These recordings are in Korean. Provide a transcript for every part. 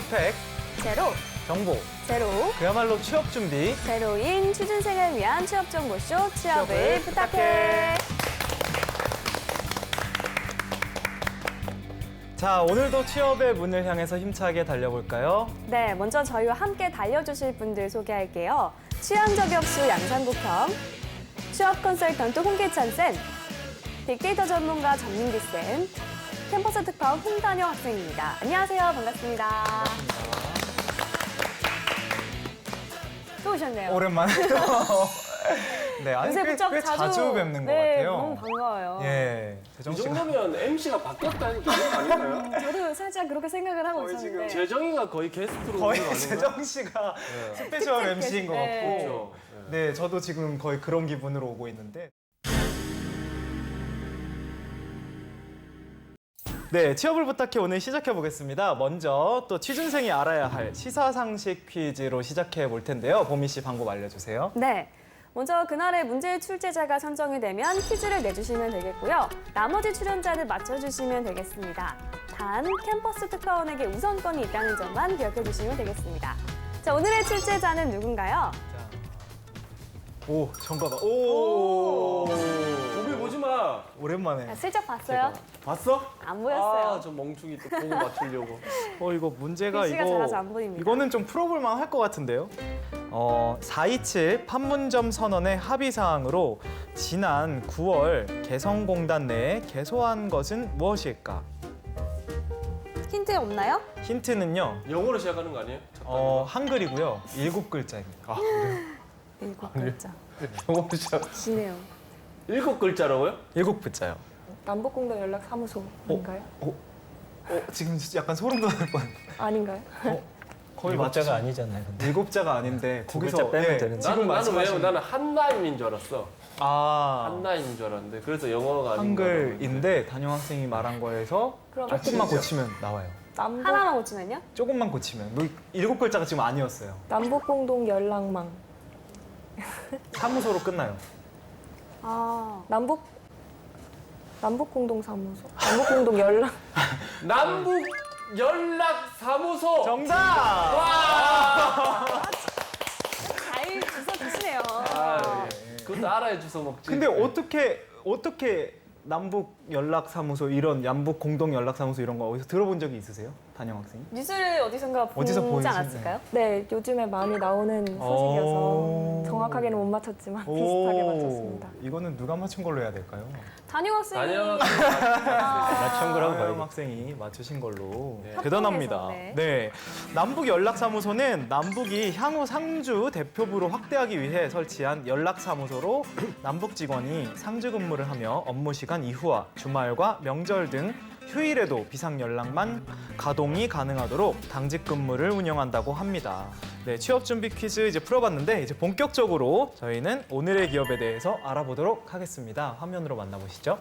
스펙, 제로, 정보, 제로, 그야말로 취업 준비. 제로인 취준생을 위한 취업 정보쇼 취업을 부탁해. 자, 오늘도 취업의 문을 향해서 힘차게 달려볼까요? 네, 먼저 저희와 함께 달려주실 분들 소개할게요. 취향 저격수 양상국형, 취업 컨설턴트 홍계찬 쌤, 빅데이터 전문가 전민기 쌤, 캠퍼스 특파원 홍단영 학생입니다. 안녕하세요. 반갑습니다. 또 오셨네요. 오랜만에. 네, 아니, 요새 꽤 부쩍 자주 뵙는 것 네, 같아요. 너무 반가워요. 예, 이 재정 씨가 정도면 MC가 바뀌었다는 게 아닌가요? 저도 살짝 그렇게 생각을 하고 거의 있었는데. 재정이가 거의 게스트로 거의 오는 거 아닌가요? 재정 씨가 스페셜 MC인 것 네. 같고. 그렇죠. 네, 저도 지금 거의 그런 기분으로 오고 있는데. 네, 취업을 부탁해 오늘 시작해 보겠습니다. 먼저 또 취준생이 알아야 할 시사상식 퀴즈로 시작해 볼 텐데요. 보미 씨 방법 알려주세요. 네. 먼저 그날의 문제 출제자가 선정이 되면 퀴즈를 내주시면 되겠고요. 나머지 출연자는 맞춰주시면 되겠습니다. 단 캠퍼스 특파원에게 우선권이 있다는 점만 기억해 주시면 되겠습니다. 자, 오늘의 출제자는 누군가요? 오, 정답아. 오. 고개 보지 마. 오랜만에. 자, 슬쩍 봤어요? 봤어? 안 보였어요. 아, 저 멍충이 또 보고 맞추려고. 이거 문제가 글씨가 작아서 안 보입니다. 이거는 좀 풀어볼 만 할 것 같은데요. 427 판문점 선언의 합의 사항으로 지난 9월 개성공단 내에 개소한 것은 무엇일까? 힌트 없나요? 힌트는요. 영어로 시작하는 거 아니에요? 한글이고요. 7글자입니다. 아, 그래요? 7글자. 영어로 시작. 기네요. 7글자라고요? 7글자요. 남북공동 연락사무소인가요? 지금 약간 소름 돋을 뻔. 아닌가요? 거의 일곱자가 맞추시- 아니잖아요. 근데. 7자가 아닌데 두 거기서 글자 빼면 되는데. 지금 나는 왜냐면 말씀하신 나는 한나임인 줄 알았어. 아 한나임인 줄 알았는데 그래서 영어가 아닌 거라고. 한글인데 단영 학생이 말한 거에서 그럼 조금만 진짜? 고치면 나와요. 남북, 고치면요? 조금만 고치면. 7글자가 지금 아니었어요. 남북공동 연락망. 사무소로 끝나요. 남북공동 사무소. 남북공동 연락. 남북 연락 사무소. 정답! 잘 주워 드시네요. 아, 예. 그것도 알아야 주워 먹지. 근데 어떻게 남북 연락사무소 이런 남북 공동 연락사무소 이런 거 어디서 들어본 적이 있으세요? 단영 학생이? 뉴스를 어디선가 어디서 보지 보이신- 않았을까요? 네, 요즘에 많이 나오는 소식이어서 정확하게는 못 맞췄지만 비슷하게 맞췄습니다. 이거는 누가 맞춘 걸로 해야 될까요? 단영 학생이 단영 맞춘 거라고 단영 봐야겠다. 학생이 맞추신 걸로. 네. 대단합니다. 협동해서, 네. 남북 연락사무소는 남북이 향후 상주 대표부로 확대하기 위해 설치한 연락사무소로 남북 직원이 상주 근무를 하며 업무 시간 이후와 주말과 명절 등 휴일에도 비상 연락만 가동이 가능하도록 당직 근무를 운영한다고 합니다. 네, 취업 준비 퀴즈 이제 풀어봤는데 이제 본격적으로 저희는 오늘의 기업에 대해서 알아보도록 하겠습니다. 화면으로 만나보시죠.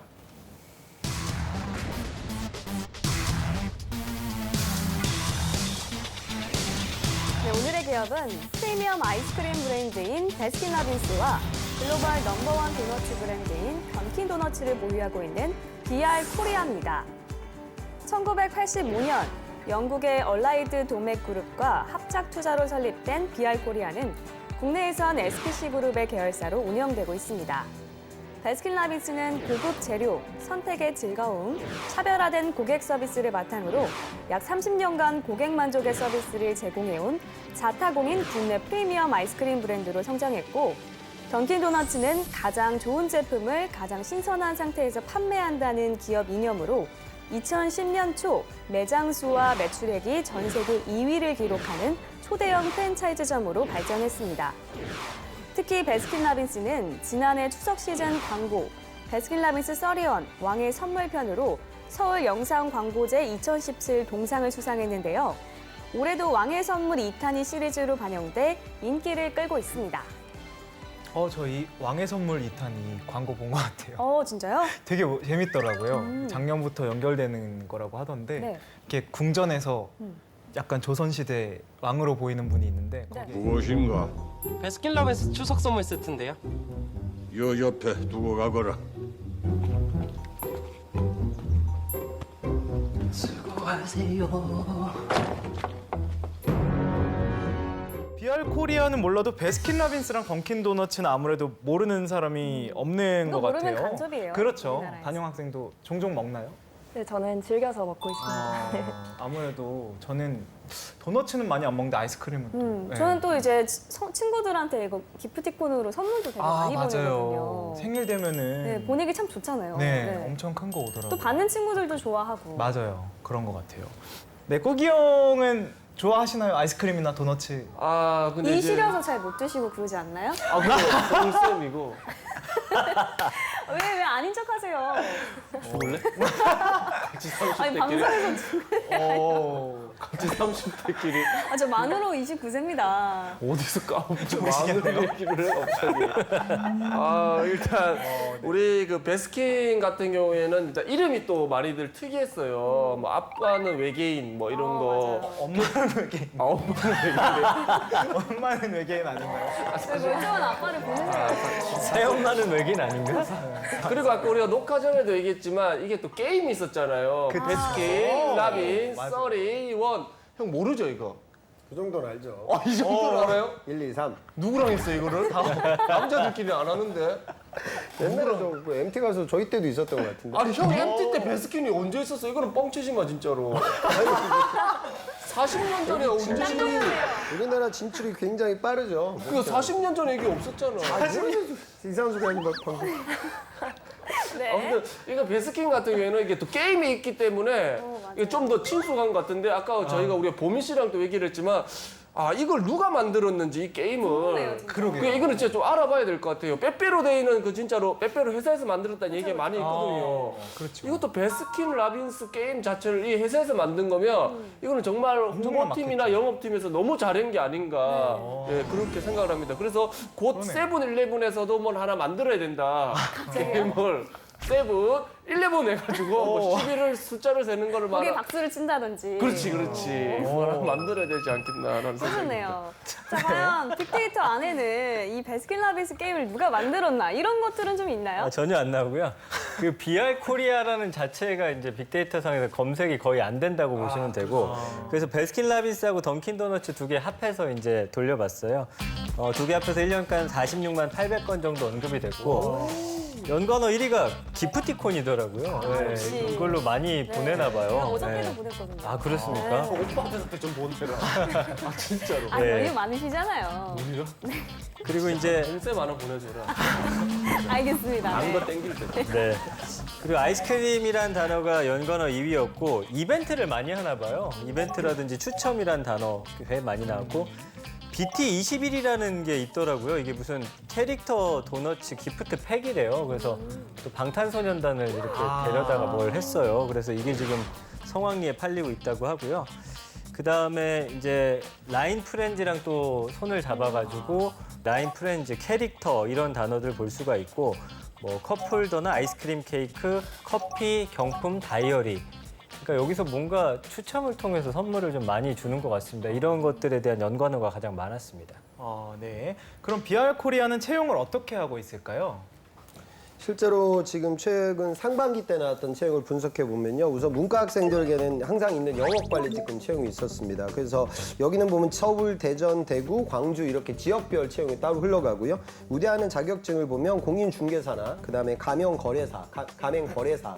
네, 오늘의 기업은 프리미엄 아이스크림 브랜드인 베스킨라빈스와 글로벌 넘버원 도너츠 브랜드인 던킨 도너츠를 보유하고 있는 BR 코리아입니다. 1985년 영국의 얼라이드 도맥 그룹과 합작 투자로 설립된 BR 코리아는 국내에선 SPC 그룹의 계열사로 운영되고 있습니다. 베스킨라빈스는 고급 재료, 선택의 즐거움, 차별화된 고객 서비스를 바탕으로 약 30년간 고객 만족의 서비스를 제공해온 자타공인 국내 프리미엄 아이스크림 브랜드로 성장했고, 던킨 도너츠는 가장 좋은 제품을 가장 신선한 상태에서 판매한다는 기업 이념으로 2010년 초 매장 수와 매출액이 전 세계 2위를 기록하는 초대형 프랜차이즈점으로 발전했습니다. 특히 베스킨라빈스는 지난해 추석 시즌 광고 베스킨라빈스 31 왕의 선물편으로 서울 영상 광고제 2017 동상을 수상했는데요. 올해도 왕의 선물 2탄이 시리즈로 반영돼 인기를 끌고 있습니다. 저희 왕의 선물 2탄이 광고 본 것 같아요. 진짜요? 되게 재밌더라고요. 작년부터 연결되는 거라고 하던데 네. 이렇게 궁전에서 약간 조선시대 왕으로 보이는 분이 있는데 네. 거기 무엇인가? 베스킨라빈스 추석 선물 세트인데요. 요 옆에 두고 가거라. 수고하세요. BR 코리아는 몰라도 베스킨라빈스랑 던킨 도너츠는 아무래도 모르는 사람이 없는 이거 것 같아요. 모르면 간첩이에요, 그렇죠. 우리나라에서. 단영 학생도 종종 먹나요? 네, 저는 즐겨서 먹고 있습니다. 아무래도 저는 도너츠는 많이 안 먹는데 아이스크림은 또. 네. 저는 또 이제 친구들한테 이거 기프티콘으로 선물도 되게 많이 보내거든요. 생일 되면은 네, 보내기 참 좋잖아요. 네, 네. 엄청 큰 거 오더라고요. 또 받는 친구들도 좋아하고. 맞아요. 그런 것 같아요. 네, 꾸기 형은 좋아하시나요? 아이스크림이나 도너츠? 아 근데 이 이제 시려서 잘 못 드시고 그러지 않나요? 아 그거 쌤이고 왜 아닌 척하세요? 죽을래? 같이 아니 30대끼리 방송에서 같이 30대끼리 저 만으로 29세입니다. 어디서 까먹죠? 모르시겠네요. 마음을 얘기를 해 갑자기. 아 일단 우리 그 베스킨 같은 경우에는 일단 이름이 또 많이들 특이했어요. 뭐 아빠는 외계인 뭐 이런 거. 맞아요. 엄마는 외계인. 아 엄마는 외계인. 엄마는 외계인 아닌가요? 멀쩡한 아빠를 보내세요. 새엄마는 외계인 아닌가? 그리고 아까 우리가 녹화 전에도 얘기했지만 이게 또 게임이 있었잖아요. 그 베스킨, 라빈, 맞아. 31. 형 모르죠 이거? 그 정도는 알죠. 이 정도는 알아요? 1, 2, 3. 누구랑 했어 이거를? 남자들끼리 안 하는데. 옛날에 저 MT 가서 저희 때도 있었던 것 같은데. 아니 형 MT 때 베스킨이 언제 있었어? 이거는 뻥치지 마 진짜로. 40년 전에 언제? 우리나라 진출이 굉장히 빠르죠. 그 40년 전에 이게 없었잖아. 이상한 소리 하지 마, 방금. 네. 아무튼 이거 베스킨 같은 경우에는 이게 또 게임이 있기 때문에 맞아요. 이게 좀 더 친숙한 것 같은데 아까 저희가 우리가 보민 씨랑 또 얘기를 했지만 이걸 누가 만들었는지 이 게임을 궁금해요, 진짜. 그러게요. 이거는 진짜 좀 알아봐야 될 것 같아요. 빼빼로데이는 그 진짜로 빼빼로 회사에서 만들었다는 얘기가 많이 있거든요. 그렇죠. 이것도 베스킨 라빈스 게임 자체를 이 회사에서 만든 거면 이거는 정말 홍보팀이나 영업팀에서 너무 잘한 게 아닌가 예, 그렇게 생각을 합니다. 그래서 곧 그러네. 세븐일레븐에서도 뭘 하나 만들어야 된다. 게임을 세븐, 11 해가지고 뭐 11을 숫자를 세는 거를 거기에 말하. 박수를 친다든지. 그렇지. 그걸 하나 만들어야 되지 않겠나라는 생각이. 그러네요. 자, 과연 빅데이터 안에는 이 베스킨라빈스 게임을 누가 만들었나 이런 것들은 좀 있나요? 전혀 안 나오고요. 그 BR 코리아라는 자체가 이제 빅데이터 상에서 검색이 거의 안 된다고 보시면 되고, 그래서 베스킨라빈스하고 던킨 도너츠 두 개 합해서 이제 돌려봤어요. 두 개 합해서 1년간 46만 800건 정도 언급이 됐고. 연관어 1위가 기프티콘이더라고요. 네, 역시. 이걸로 많이 보내나 제가 봐요. 어저께도 네. 보냈거든요. 아, 그렇습니까? 오빠한테 좀 보내라. 진짜로. 아, 네. 여유 많으시잖아요. 그리고 이제 쌤 하나 보내줘라. 알겠습니다. 단 거 네. 땡길 때. 네. 그리고 아이스크림이란 단어가 연관어 2위였고 이벤트를 많이 하나 봐요. 이벤트라든지 추첨이란 단어 꽤 많이 나왔고 BT21이라는 게 있더라고요. 이게 무슨 캐릭터 도너츠 기프트 팩이래요. 그래서 또 방탄소년단을 이렇게 데려다가 뭘 했어요. 그래서 이게 지금 성황리에 팔리고 있다고 하고요. 그다음에 이제 라인 프렌즈랑 또 손을 잡아가지고 라인 프렌즈, 캐릭터 이런 단어들 볼 수가 있고 뭐 컵홀더나 아이스크림 케이크, 커피, 경품, 다이어리. 그러니까 여기서 뭔가 추첨을 통해서 선물을 좀 많이 주는 것 같습니다. 이런 것들에 대한 연관어가 가장 많았습니다. 네. 그럼 BR 코리아는 채용을 어떻게 하고 있을까요? 실제로 지금 최근 상반기 때 나왔던 채용을 분석해 보면요. 우선 문과 학생들에게는 항상 있는 영업관리직군 채용이 있었습니다. 그래서 여기는 보면 서울, 대전, 대구, 광주 이렇게 지역별 채용이 따로 흘러가고요. 우대하는 자격증을 보면 공인중개사나 그다음에 가맹거래사,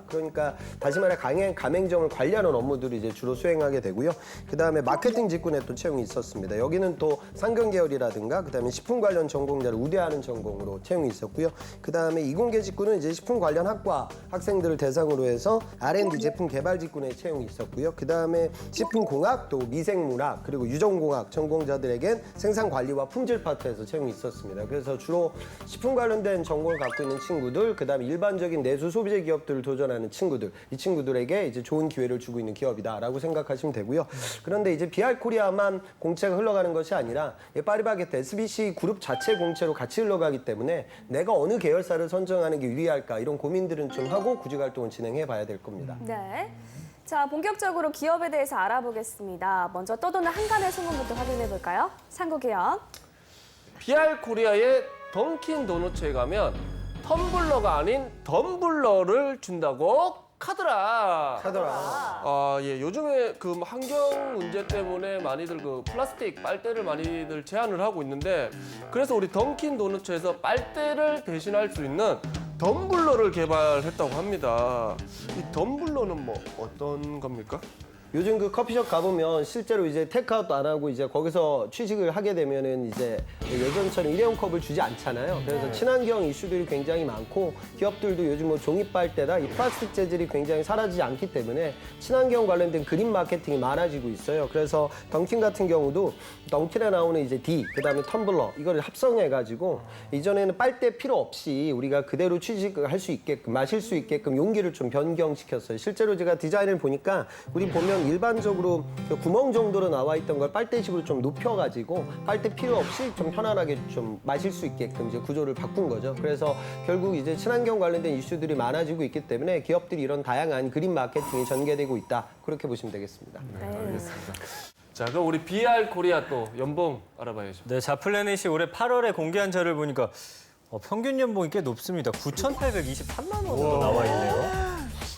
그러니까 다시 말해 가맹점을 관리하는 업무들을 이제 주로 수행하게 되고요. 그다음에 마케팅 직군에 또 채용이 있었습니다. 여기는 또 상경 계열이라든가 그다음에 식품 관련 전공자를 우대하는 전공으로 채용이 있었고요. 그다음에 이공계 직군은 이제 식품 관련 학과 학생들을 대상으로 해서 R&D 제품 개발 직군에 채용이 있었고요. 그다음에 식품공학, 또 미생물학, 그리고 유전공학 전공자들에겐 생산관리와 품질 파트에서 채용이 있었습니다. 그래서 주로 식품 관련된 전공을 갖고 있는 친구들, 그다음에 일반적인 내수 소비재 기업들을 도전하는 친구들, 이 친구들에게 이제 좋은 기회를 주고 있는 기업이다라고 생각하시면 되고요. 그런데 이제 BR 코리아만 공채가 흘러가는 것이 아니라 파리바게뜨 SBC 그룹 자체 공채로 같이 흘러가기 때문에 내가 어느 계열사를 선정하는 게 유리할까 이런 고민들은 좀 하고 구직 활동을 진행해 봐야 될 겁니다. 네. 자, 본격적으로 기업에 대해서 알아보겠습니다. 먼저 떠도는 한간의 소문부터 확인해 볼까요? 상국이요. BR 코리아의 던킨 도너츠에 가면 텀블러가 아닌 덤블러를 준다고 카더라. 하더라. 예, 요즘에 그 환경 문제 때문에 많이들 그 플라스틱 빨대를 많이들 제한을 하고 있는데 그래서 우리 던킨 도너츠에서 빨대를 대신할 수 있는 덤블러를 개발했다고 합니다. 이 덤블러는 뭐 어떤 겁니까? 요즘 그 커피숍 가보면 실제로 이제 테이크아웃도 안 하고 이제 거기서 취식을 하게 되면은 이제 예전처럼 일회용 컵을 주지 않잖아요. 그래서 친환경 이슈들이 굉장히 많고 기업들도 요즘 뭐 종이 빨대나 이 플라스틱 재질이 굉장히 사라지지 않기 때문에 친환경 관련된 그린 마케팅이 많아지고 있어요. 그래서 던킨 같은 경우도 던킨에 나오는 이제 D, 그다음에 텀블러 이거를 합성해가지고 이전에는 빨대 필요 없이 우리가 그대로 취식을 할 수 있게끔 마실 수 있게끔 용기를 좀 변경시켰어요. 실제로 제가 디자인을 보니까 우리 보면 일반적으로 구멍 정도로 나와 있던 걸 빨대식으로 좀 높여가지고 빨대 필요 없이 좀 편안하게 좀 마실 수 있게끔 이제 구조를 바꾼 거죠. 그래서 결국 이제 친환경 관련된 이슈들이 많아지고 있기 때문에 기업들이 이런 다양한 그린 마케팅이 전개되고 있다. 그렇게 보시면 되겠습니다. 알겠습니다. 자, 그럼 우리 BR 코리아 또 연봉 알아봐야죠. 네, 자플래닛이 올해 8월에 공개한 자를 보니까 평균 연봉이 꽤 높습니다. 9,823만 원으로 나와 있네요.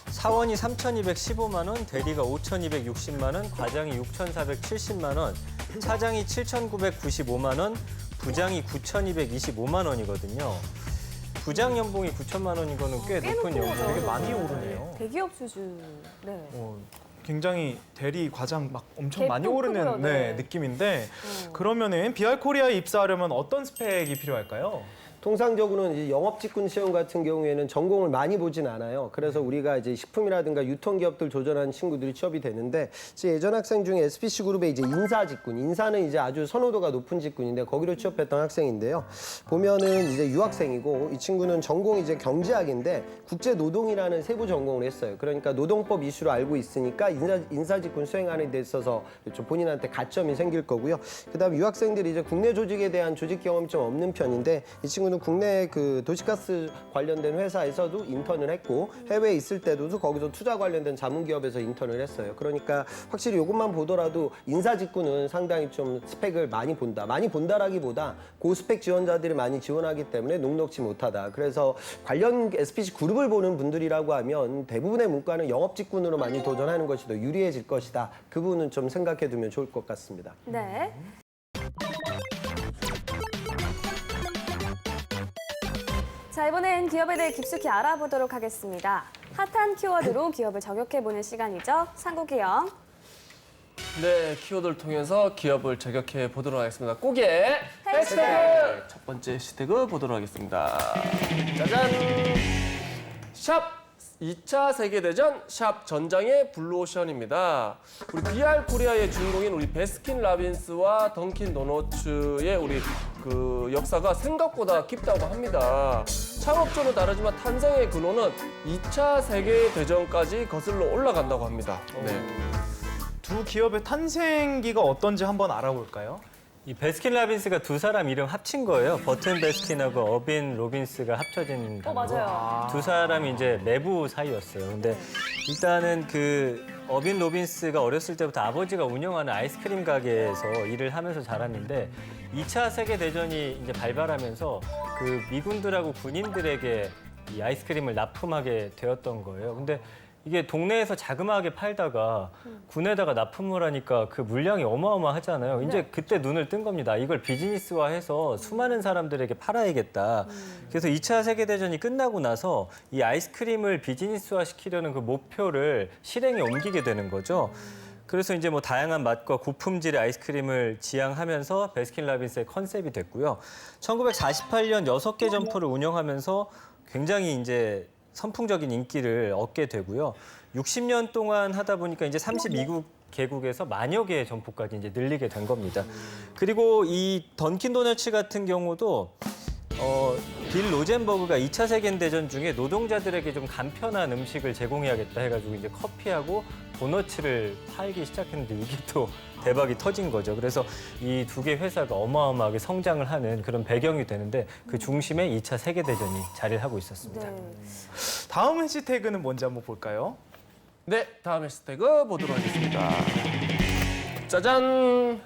사원이 3,215만 원, 대리가 5,260만 원, 과장이 6,470만 원, 차장이 7,995만 원, 부장이 9,225만 원이거든요. 부장 연봉이 9천만 원인 거는 꽤 높은 연봉. 되게 많이 오르네요. 대기업 수준. 네. 굉장히 대리 과장 막 엄청 갭도 많이 오르는 크고요, 네. 느낌인데 그러면은 BR 코리아에 입사하려면 어떤 스펙이 필요할까요? 통상적으로는 이제 영업 직군 채용 같은 경우에는 전공을 많이 보진 않아요. 그래서 우리가 이제 식품이라든가 유통기업들 조절하는 친구들이 취업이 되는데 제 예전 학생 중에 SPC 그룹의 이제 인사 직군, 인사는 이제 아주 선호도가 높은 직군인데 거기로 취업했던 학생인데요. 보면은 이제 유학생이고 이 친구는 전공이 이제 경제학인데 국제 노동이라는 세부 전공을 했어요. 그러니까 노동법 이슈를 알고 있으니까 인사 직군 수행하는 데 있어서 좀 본인한테 가점이 생길 거고요. 그다음 유학생들이 이제 국내 조직에 대한 조직 경험이 좀 없는 편인데 이 친구는 국내 그 도시가스 관련된 회사에서도 인턴을 했고 해외에 있을 때도 거기서 투자 관련된 자문기업에서 인턴을 했어요. 그러니까 확실히 이것만 보더라도 인사 직군은 상당히 좀 스펙을 많이 본다. 많이 본다라기보다 고스펙 지원자들이 많이 지원하기 때문에 녹록지 못하다. 그래서 관련 SPC 그룹을 보는 분들이라고 하면 대부분의 문과는 영업 직군으로 많이 도전하는 것이 더 유리해질 것이다. 그 부분은 좀 생각해 두면 좋을 것 같습니다. 네. 자, 이번엔 기업에 대해 깊숙이 알아보도록 하겠습니다. 핫한 키워드로 기업을 저격해보는 시간이죠. 상국이형. 네, 키워드를 통해서 기업을 저격해 보도록 하겠습니다. 꼬개 해시태그! 첫 번째 해시태그 보도록 하겠습니다. 짜잔! 샵 2차 세계대전 샵 전장의 블루오션입니다. 우리 BR 코리아의 주인공인 우리 베스킨 라빈스와 던킨 도너츠의 우리 그 역사가 생각보다 깊다고 합니다. 창업주는 다르지만 탄생의 근원은 2차 세계대전까지 거슬러 올라간다고 합니다. 네. 두 기업의 탄생기가 어떤지 한번 알아볼까요? 이 베스킨라빈스가 두 사람 이름 합친 거예요. 버튼 베스킨하고 어빈 로빈스가 합쳐진 단어. 맞아요. 두 사람이 이제 매부 사이였어요. 근데 일단은 그 어빈 로빈스가 어렸을 때부터 아버지가 운영하는 아이스크림 가게에서 일을 하면서 자랐는데 2차 세계 대전이 이제 발발하면서 그 미군들하고 군인들에게 이 아이스크림을 납품하게 되었던 거예요. 근데 이게 동네에서 자그마하게 팔다가 군에다가 납품을 하니까 그 물량이 어마어마하잖아요. 이제 그때 눈을 뜬 겁니다. 이걸 비즈니스화해서 수많은 사람들에게 팔아야겠다. 그래서 2차 세계대전이 끝나고 나서 이 아이스크림을 비즈니스화 시키려는 그 목표를 실행에 옮기게 되는 거죠. 그래서 이제 뭐 다양한 맛과 고품질의 아이스크림을 지향하면서 베스킨라빈스의 컨셉이 됐고요. 1948년 6개 점포를 운영하면서 굉장히 이제 선풍적인 인기를 얻게 되고요. 60년 동안 하다 보니까 이제 32국 개국에서 만여 개의 점포까지 이제 늘리게 된 겁니다. 그리고 이 던킨 도너츠 같은 경우도 빌 로젠버그가 2차 세계대전 중에 노동자들에게 좀 간편한 음식을 제공해야겠다 해가지고 이제 커피하고 도너츠를 팔기 시작했는데 이게 또 대박이 터진 거죠. 그래서 이 두 개 회사가 어마어마하게 성장을 하는 그런 배경이 되는데 그 중심에 2차 세계대전이 자리를 하고 있었습니다. 네. 다음 해시태그는 뭔지 한번 볼까요? 네, 다음 해시태그 보도록 하겠습니다. 짜잔!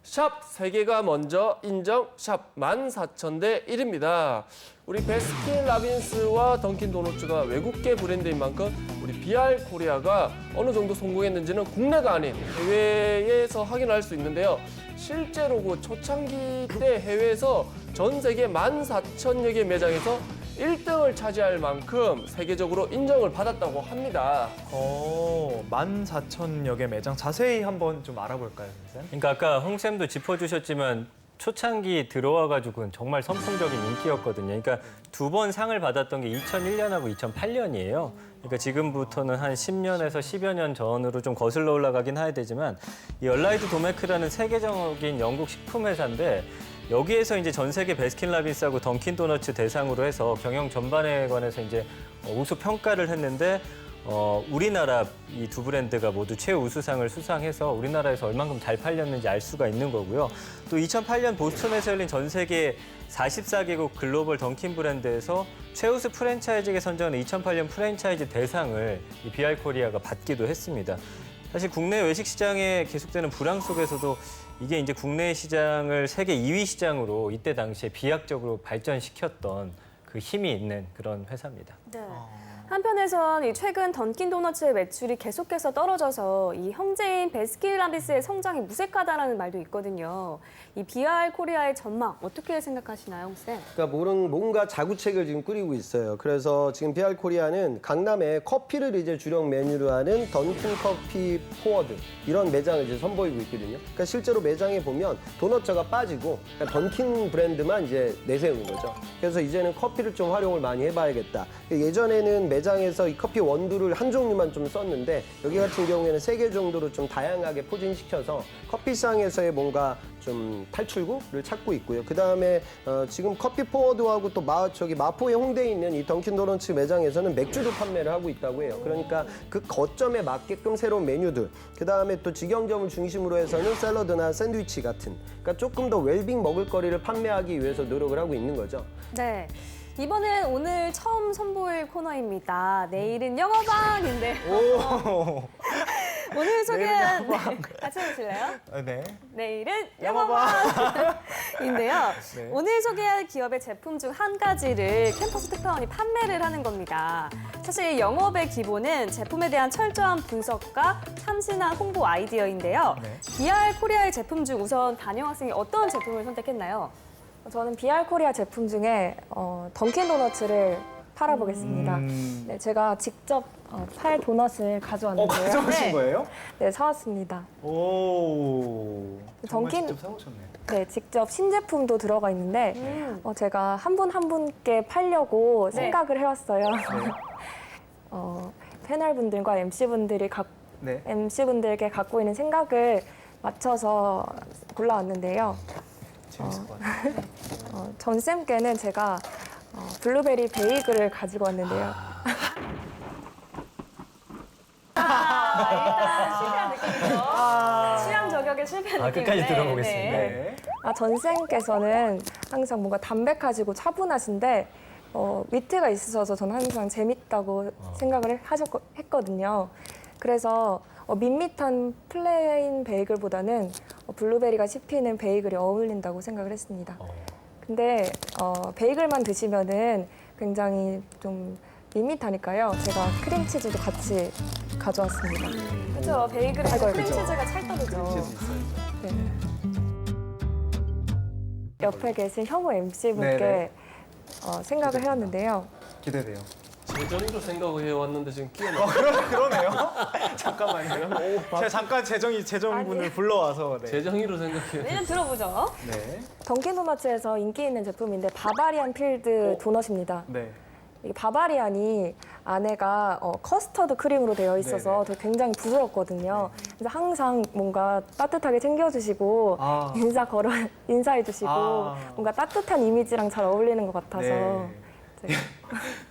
샵 3개가 먼저 인정 샵 14,000대 1입니다. 우리 베스킨라빈스와 던킨도너츠가 외국계 브랜드인 만큼 우리 BR 코리아가 어느 정도 성공했는지는 국내가 아닌 해외에서 확인할 수 있는데요. 실제로 그 초창기 때 해외에서 전 세계 14,000여 개 매장에서 1등을 차지할 만큼 세계적으로 인정을 받았다고 합니다. 14,000여 개 매장 자세히 한번 좀 알아볼까요, 선생님? 그러니까 아까 홍쌤도 짚어주셨지만 초창기 들어와가지고는 정말 선풍적인 인기였거든요. 그러니까 2번 상을 받았던 게 2001년하고 2008년이에요. 그러니까 지금부터는 한 10년에서 10여 년 전으로 좀 거슬러 올라가긴 해야 되지만 이 얼라이드 도메크라는 세계적인 영국 식품 회사인데 여기에서 이제 전 세계 베스킨라빈스하고 던킨도너츠 대상으로 해서 경영 전반에 관해서 이제 우수 평가를 했는데 우리나라 이 두 브랜드가 모두 최우수상을 수상해서 우리나라에서 얼만큼 잘 팔렸는지 알 수가 있는 거고요. 또 2008년 보스턴에서 열린 전 세계 44개국 글로벌 던킨 브랜드에서 최우수 프랜차이즈에 선정하는 2008년 프랜차이즈 대상을 이 BR 코리아가 받기도 했습니다. 사실 국내 외식 시장에 계속되는 불황 속에서도 이게 이제 국내 시장을 세계 2위 시장으로 이때 당시에 비약적으로 발전시켰던 그 힘이 있는 그런 회사입니다. 네. 한편에선 이 최근 던킨도너츠의 매출이 계속해서 떨어져서 이 형제인 베스킨라빈스의 성장이 무색하다라는 말도 있거든요. 이 BR 코리아의 전망 어떻게 생각하시나요, 홍쌤? 그러니까 뭔가 자구책을 지금 꾸리고 있어요. 그래서 지금 BR 코리아는 강남에 커피를 이제 주력 메뉴로 하는 던킨 커피 포워드 이런 매장을 이제 선보이고 있거든요. 그러니까 실제로 매장에 보면 도너츠가 빠지고 그러니까 던킨 브랜드만 이제 내세우는 거죠. 그래서 이제는 커피를 좀 활용을 많이 해봐야겠다. 예전에는 매장에서 이 커피 원두를 한 종류만 좀 썼는데 여기 같은 경우에는 3개 정도로 좀 다양하게 포진시켜서 커피상에서의 뭔가 좀 탈출구를 찾고 있고요. 그 다음에 지금 커피 포워드하고 또 마포의 홍대에 있는 이 던킨도너츠 매장에서는 맥주도 판매를 하고 있다고 해요. 그러니까 그 거점에 맞게끔 새로운 메뉴들, 그 다음에 또 직영점을 중심으로 해서는 샐러드나 샌드위치 같은, 그러니까 조금 더 웰빙 먹을거리를 판매하기 위해서 노력을 하고 있는 거죠. 네. 이번엔 오늘 처음 선보일 코너입니다. 내일은 영어방인데. 오늘 소개한 같이 해보실래요? 네. 내일은 영어방인데요. 네. 오늘 소개할 기업의 제품 중 한 가지를 캠퍼스 특파원이 판매를 하는 겁니다. 사실 영업의 기본은 제품에 대한 철저한 분석과 참신한 홍보 아이디어인데요. 네. BR 코리아의 제품 중 우선 단영 학생이 어떤 제품을 선택했나요? 저는 BR 코리아 제품 중에 던킨도너츠를 팔아보겠습니다. 네, 제가 직접 팔 도넛을 가져왔는데요. 가져오신 거예요? 네, 사왔습니다. 오. 정말 던킨- 직접 사오셨네요. 네, 직접 신제품도 들어가 있는데 제가 한 분 한 분께 팔려고 네. 생각을 해왔어요. 패널분들과 네. MC분들께 갖고 있는 생각을 맞춰서 골라왔는데요. 재밌을 것 같아요. 전쌤께는 제가 블루베리 베이글을 가지고 왔는데요. 일단 실패한 느낌이죠. 취향 저격에 실패한 느낌. 끝까지 들어보겠습니다. 네. 전쌤께서는 항상 뭔가 담백하시고 차분하신데 위트가 있으셔서 저는 항상 재밌다고 생각을 했거든요. 그래서 밋밋한 플레인 베이글보다는 블루베리가 씹히는 베이글이 어울린다고 생각을 했습니다. 근데 베이글만 드시면은 굉장히 좀 밋밋하니까요. 제가 크림치즈도 같이 가져왔습니다. 그렇죠. 베이글에 아이고, 크림치즈가 찰떡이죠. 네. 옆에 계신 혐오 MC분께 네네. 생각을 해왔는데요. 기대돼요. 재정으로 생각을 해왔는데 지금 끼어나. 그러네요. 잠깐만요. 제가 잠깐 재정분을 불러와서. 네. 재정이로 생각해. 일단 들어보죠. 네. 던킨도너츠에서 인기 있는 제품인데 바바리안 필드 도넛입니다. 네. 이 바바리안이 안에가 커스터드 크림으로 되어 있어서 되게 굉장히 부드럽거든요. 그래서 항상 뭔가 따뜻하게 챙겨주시고 아. 인사해주시고 아. 뭔가 따뜻한 이미지랑 잘 어울리는 것 같아서 네. 제가-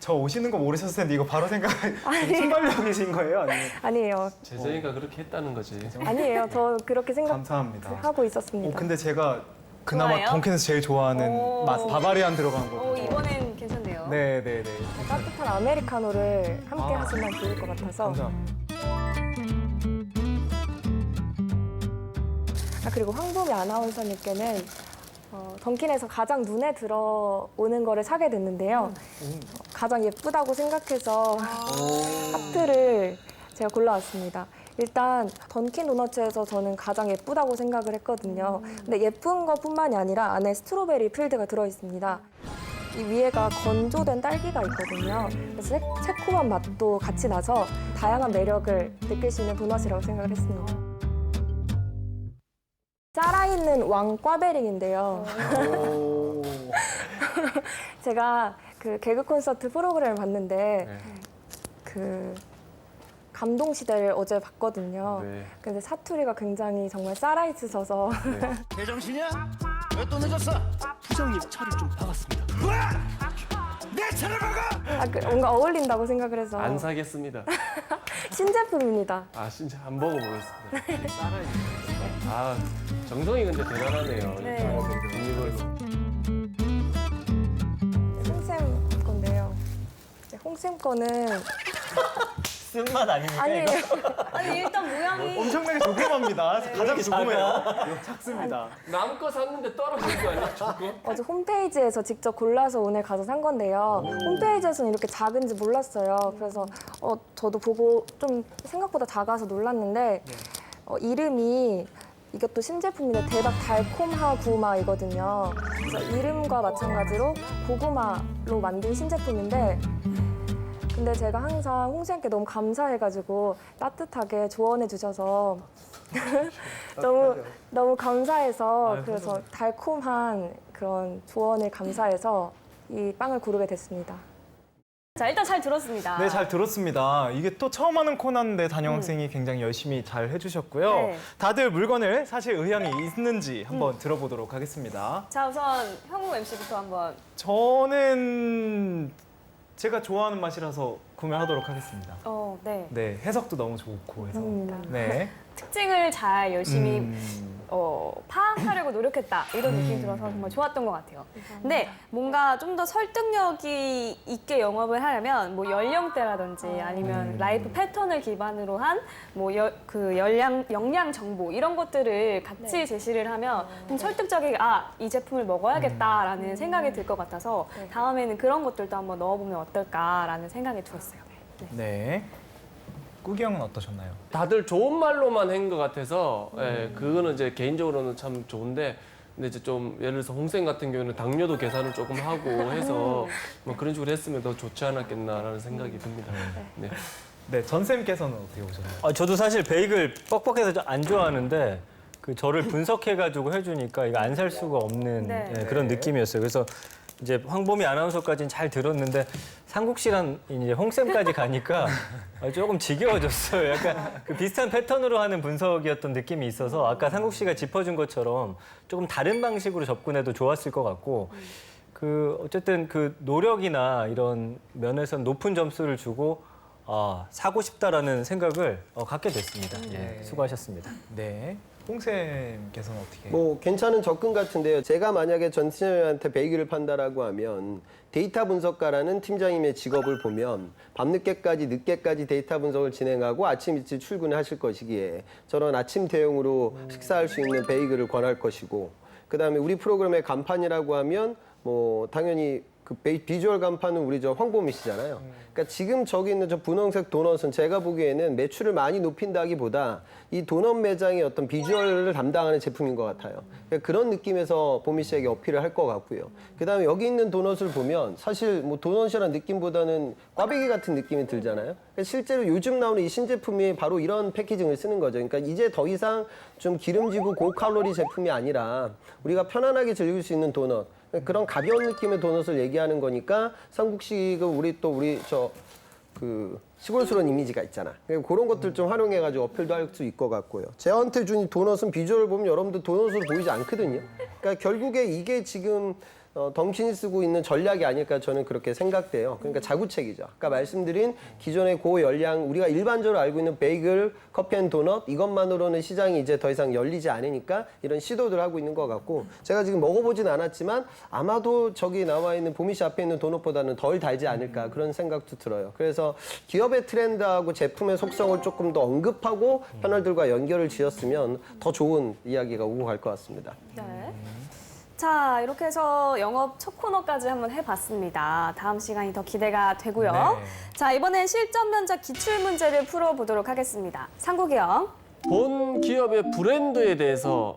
저 오시는 거 모르셨을 텐데 이거 바로 순발력이신 거예요? 아니면? 아니에요. 재정이가 그렇게 했다는 거지. 아니에요. 저 그렇게 감사합니다. 생각하고 있었습니다. 근데 제가 그나마 좋아요? 던킨에서 제일 좋아하는 오. 맛 바바리안 들어간 거. 이번엔 괜찮네요. 네네네. 따뜻한 아메리카노를 함께 하시면 좋을 것 같아서 감사합니다. 그리고 황보미 아나운서님께는 던킨에서 가장 눈에 들어오는 거를 사게 됐는데요. 가장 예쁘다고 생각해서 하트를 제가 골라왔습니다. 일단 던킨 도너츠에서 저는 가장 예쁘다고 생각을 했거든요. 근데 예쁜 것뿐만이 아니라 안에 스트로베리 필드가 들어있습니다. 이 위에가 건조된 딸기가 있거든요. 그래서 새콤한 맛도 같이 나서 다양한 매력을 느낄 수 있는 도넛이라고 생각을 했습니다. 살아있는 왕 꽈베링인데요. 제가 그 개그 콘서트 프로그램을 봤는데 그 감동시대를 어제 봤거든요. 네. 근데 사투리가 굉장히 정말 살아있으셔서 제정신이야? 왜 또 늦었어? 부장님 차를 좀 박았습니다. 내 차를 박아! 뭔가 어울린다고 생각을 해서 안 사겠습니다. 신제품입니다. 아 진짜 안 먹어보겠습니다. 아 정성이 근데 대단하네요. 네. 종류별로. 홍쌤 건데요. 홍쌤 거는 쓴맛 아닙니까? 아니에요. 아니 일단 모양이 엄청나게 조그맣니다. 가장 조그매요. 작습니다. 남거 샀는데 떨어진 거 아니야? 저거? 어제 홈페이지에서 직접 골라서 오늘 가서 산 건데요. 홈페이지에서는 이렇게 작은지 몰랐어요. 그래서 저도 보고 좀 생각보다 작아서 놀랐는데 이름이 이것도 신제품인데 대박 달콤하 구마이거든요. 그래서 이름과 마찬가지로 고구마로 만든 신제품인데 근데 제가 항상 홍쌤께 너무 감사해가지고 따뜻하게 조언해 주셔서 너무 감사해서 그래서 달콤한 그런 조언을 감사해서 이 빵을 고르게 됐습니다. 자 일단 잘 들었습니다. 네, 잘 들었습니다. 이게 또 처음 하는 코너인데 단영 학생이 굉장히 열심히 잘 해주셨고요. 네. 다들 물건을 사실 의향이 있는지 한번 들어보도록 하겠습니다. 자 우선 형우 MC부터 한번. 저는 제가 좋아하는 맛이라서 구매하도록 하겠습니다. 네. 네, 해석도 너무 좋고 해서. 네. 특징을 잘 열심히 파악하려고 노력했다 이런 느낌이 들어서 정말 좋았던 것 같아요. 근데 뭔가 좀 더 설득력이 있게 영업을 하려면 뭐 연령대라든지 아니면 라이프 패턴을 기반으로 한 뭐 그 영양 정보 이런 것들을 같이 제시를 하면 좀 설득적이게 이 제품을 먹어야겠다라는 생각이 들 것 같아서 다음에는 그런 것들도 한번 넣어보면 어떨까라는 생각이 들었어요. 네. 꾸기 형은 어떠셨나요? 다들 좋은 말로만 한 것 같아서 그거는 이제 개인적으로는 참 좋은데 근데 이제 좀 예를 들어서 홍쌤 같은 경우는 당뇨도 계산을 조금 하고 해서 뭐 그런 식으로 했으면 더 좋지 않았겠나라는 생각이 듭니다. 네. 네, 전쌤께서는 어떻게 보셨나요? 저도 사실 베이글 뻑뻑해서 안 좋아하는데 그 저를 분석해가지고 해주니까 이거 안 살 수가 없는 네. 그런 느낌이었어요. 그래서 이제 황보미 아나운서까지는 잘 들었는데 상국 씨랑 이제 홍쌤까지 가니까 조금 지겨워졌어요. 약간 그 비슷한 패턴으로 하는 분석이었던 느낌이 있어서 아까 상국 씨가 짚어준 것처럼 조금 다른 방식으로 접근해도 좋았을 것 같고 그 어쨌든 그 노력이나 이런 면에서는 높은 점수를 주고 사고 싶다라는 생각을 갖게 됐습니다. 예, 수고하셨습니다. 네. 홍쌤께서는 어떻게? 뭐 괜찮은 접근 같은데요. 제가 만약에 전 팀장님한테 베이글을 판다라고 하면 데이터 분석가라는 팀장님의 직업을 보면 밤늦게까지 늦게까지 데이터 분석을 진행하고 아침 일찍 출근을 하실 것이기에 저런 아침 대용으로 식사할 수 있는 베이글을 권할 것이고 그다음에 우리 프로그램의 간판이라고 하면 뭐 당연히 그 비주얼 간판은 우리 저 황보미 씨잖아요. 그러니까 지금 저기 있는 저 분홍색 도넛은 제가 보기에는 매출을 많이 높인다기보다 이 도넛 매장의 어떤 비주얼을 담당하는 제품인 것 같아요. 그러니까 그런 느낌에서 보미 씨에게 어필을 할 것 같고요. 그다음에 여기 있는 도넛을 보면 사실 뭐 도넛이라는 느낌보다는 꽈배기 같은 느낌이 들잖아요. 그러니까 실제로 요즘 나오는 이 신제품이 바로 이런 패키징을 쓰는 거죠. 그러니까 이제 더 이상 좀 기름지고 고칼로리 제품이 아니라 우리가 편안하게 즐길 수 있는 도넛. 그런 가벼운 느낌의 도넛을 얘기하는 거니까 삼국식은 우리 그 시골스러운 이미지가 있잖아. 그런 것들 좀 활용해가지고 어필도 할 수 있을 것 같고요. 저한테 준 이 도넛은 비주얼을 보면 여러분들 도넛으로 보이지 않거든요. 그러니까 결국에 이게 지금 덩킨이 쓰고 있는 전략이 아닐까 저는 그렇게 생각돼요. 그러니까 자구책이죠. 아까 말씀드린 기존의 고열량 우리가 일반적으로 알고 있는 베이글, 커피 앤 도넛 이것만으로는 시장이 이제 더 이상 열리지 않으니까 이런 시도들을 하고 있는 것 같고 제가 지금 먹어보진 않았지만 아마도 저기 나와 있는 보미 씨 앞에 있는 도넛보다는 덜 달지 않을까 그런 생각도 들어요. 그래서 기업의 트렌드하고 제품의 속성을 조금 더 언급하고 패널들과 연결을 지었으면 더 좋은 이야기가 오고 갈 것 같습니다. 네. 자, 이렇게 해서 영업 첫 코너까지 한번 해봤습니다. 다음 시간이 더 기대가 되고요. 네. 자, 이번엔 실전 면접 기출 문제를 풀어보도록 하겠습니다. 상국이요. 본 기업의 브랜드에 대해서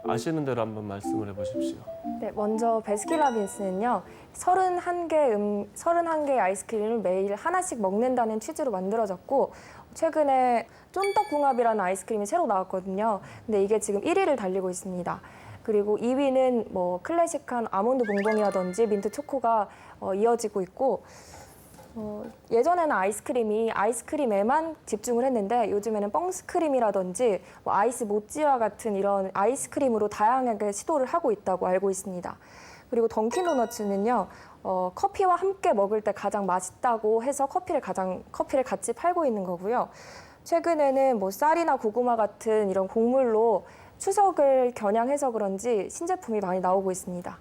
아시는 대로 한번 말씀을 해보십시오. 네, 먼저 베스킨라빈스는요. 31개 아이스크림을 매일 하나씩 먹는다는 취지로 만들어졌고 최근에 쫀떡궁합이라는 아이스크림이 새로 나왔거든요. 근데 이게 지금 1위를 달리고 있습니다. 그리고 2위는 뭐 클래식한 아몬드 봉봉이라든지 민트 초코가 이어지고 있고 예전에는 아이스크림에만 집중을 했는데 요즘에는 뻥스크림이라든지 뭐 아이스 모찌와 같은 이런 아이스크림으로 다양하게 시도를 하고 있다고 알고 있습니다. 그리고 던킨 도너츠는요. 커피와 함께 먹을 때 가장 맛있다고 해서 커피를 같이 팔고 있는 거고요. 최근에는 뭐 쌀이나 고구마 같은 이런 곡물로 추석을 겨냥해서 그런지 신제품이 많이 나오고 있습니다.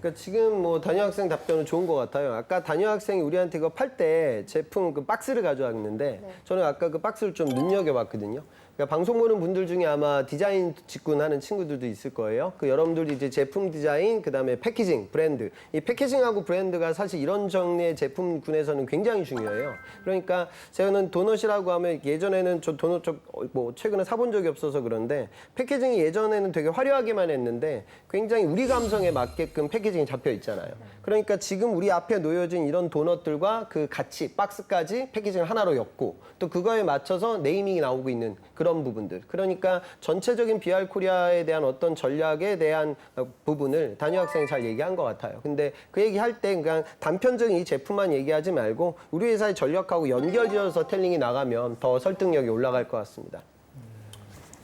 그러니까 지금 뭐 단유 학생 답변은 좋은 것 같아요. 아까 단유 학생이 우리한테 이거 팔 때 제품 그 박스를 가져왔는데 저는 아까 그 박스를 좀 눈여겨봤거든요. 그러니까 방송 보는 분들 중에 아마 디자인 직군하는 친구들도 있을 거예요. 그 여러분들이 이제 제품 디자인, 그다음에 패키징, 브랜드. 이 패키징하고 브랜드가 사실 이런 종류의 제품군에서는 굉장히 중요해요. 그러니까 저는 도넛이라고 하면 예전에는 저 도넛 뭐 최근에 사본 적이 없어서 그런데 패키징이 예전에는 되게 화려하게만 했는데 굉장히 우리 감성에 맞게끔 패키징이 잡혀 있잖아요. 그러니까 지금 우리 앞에 놓여진 이런 도넛들과 그 같이 박스까지 패키징을 하나로 엮고 또 그거에 맞춰서 네이밍이 나오고 있는 그런 부분들. 그러니까 전체적인 비알코리아에 대한 어떤 전략에 대한 부분을 단유 학생이 잘 얘기한 것 같아요. 근데 그 얘기할 때 그냥 단편적인 이 제품만 얘기하지 말고 우리 회사의 전략하고 연결지어서 텔링이 나가면 더 설득력이 올라갈 것 같습니다.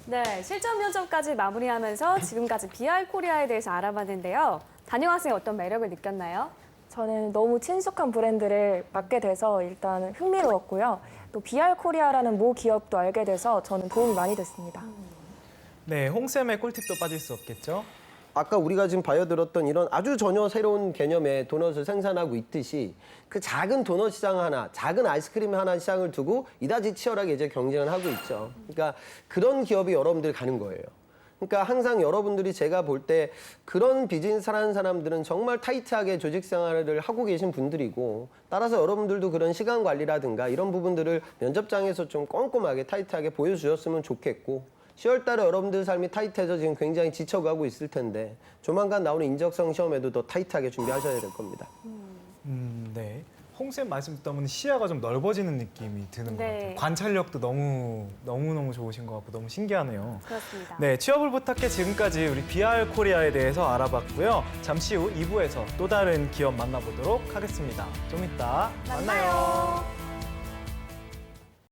네, 실전 면접까지 마무리하면서 지금까지 비알코리아에 대해서 알아봤는데요. 단유 학생이 어떤 매력을 느꼈나요? 저는 너무 친숙한 브랜드를 맡게 돼서 일단 흥미로웠고요. 또 비알코리아라는 모 기업도 알게 돼서 저는 도움이 많이 됐습니다. 네, 홍쌤의 꿀팁도 빠질 수 없겠죠? 아까 우리가 지금 봐여들었던 이런 아주 전혀 새로운 개념의 도넛을 생산하고 있듯이 그 작은 도넛 시장 하나, 작은 아이스크림 하나 시장을 두고 이다지 치열하게 이제 경쟁을 하고 있죠. 그러니까 그런 기업이 여러분들 가는 거예요. 그러니까 항상 여러분들이 제가 볼 때 그런 비즈니스 하는 사람들은 정말 타이트하게 조직 생활을 하고 계신 분들이고 따라서 여러분들도 그런 시간 관리라든가 이런 부분들을 면접장에서 좀 꼼꼼하게 타이트하게 보여주셨으면 좋겠고 10월 달에 여러분들 삶이 타이트해서 지금 굉장히 지쳐가고 있을 텐데 조만간 나오는 인적성 시험에도 더 타이트하게 준비하셔야 될 겁니다. 네. 홍쌤 말씀 듣다 보니 시야가 좀 넓어지는 느낌이 드는 것 네. 같아요. 관찰력도 너무너무 좋으신 것 같고 너무 신기하네요. 그렇습니다. 네, 취업을 부탁해 지금까지 우리 비알 코리아에 대해서 알아봤고요. 잠시 후 2부에서 또 다른 기업 만나보도록 하겠습니다. 좀 이따 만나요.